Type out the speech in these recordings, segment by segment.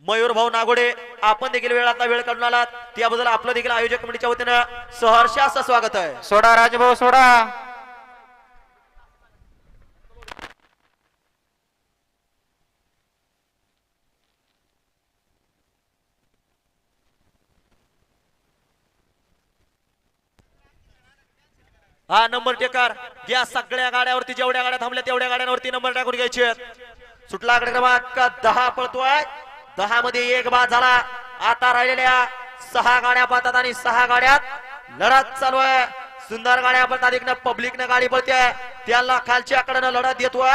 मयूर भाऊ नागोडे आपण देखील वेळातला वेळ काढून आलात त्याबद्दल आपलं देखील आयोजक कमिटीच्या वतीनं सहर्ष असं स्वागत आहे. सोडा राजभाऊ सोडा. हा नंबर टेकर या सगळ्या गाड्यावरती जेवढ्या गाड्या थांबल्या तेवढ्या गाड्यांवरती नंबर टाकून घ्यायचे. सुटला आकडे क्रमांक 10 पळतोय. 10 मध्ये एक बाद झाला. आता राहिलेल्या 6 गाड्या पळतात आणि 6 गाड्यात लढत चालू आहे. सुंदर गाड्या पळतात. एक पब्लिकनं गाडी पळते त्याला खालच्या आकड्यानं लढत देतोय.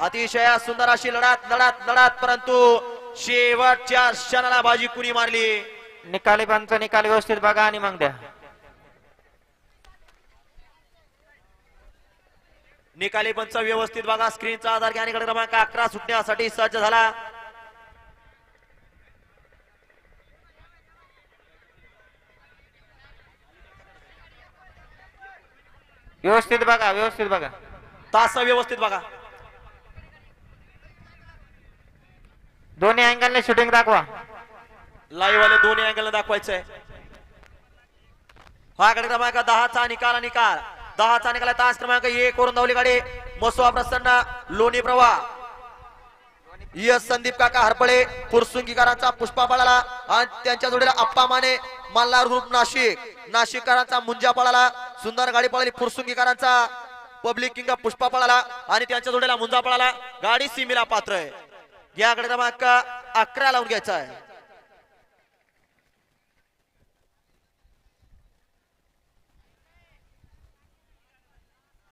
अतिशय सुंदर अशी लढत लढत लढत परंतु शेवटच्या क्षणाला बाजी कुणी मारली. निकाली पंच निकाल व्यवस्थित बघा आणि मग द्या. निकाली पंच व्यवस्थित बघा. स्क्रीनचा आधार घ्या. निकाल क्रमांक 11 सुटण्यासाठी सज्ज झाला. व्यवस्थित बघा व्यवस्थित बघा. तास व्यवस्थित बघा. दोन्ही अँगलने शूटिंग दाखवा. लाईव्ह वाले दोन्ही अँगल दाखवायचंय. हा गट क्रमांक 10चा निकाल. 10चा निकाल तास क्रमांक 1 वरून धावली गाडी मसुआ प्रसन्न लोणी प्रवाह. यस संदीप काका हरपळे फुरसुंगीकरांचा पुष्पा पळाला आणि त्यांच्या जोडीला अप्पा माने मल्हार ग्रुप नाशिककरांचा मुंजा पळाला. सुंदर गाडी पळाली फुरसुंगीकरांचा पब्लिक किंग पुष्पा पळाला आणि त्यांच्या जोडीला मुंजा पळाला. गाडी सीमेला पात्र आहे. या गट क्रमांक 11 लावून घ्यायचा आहे.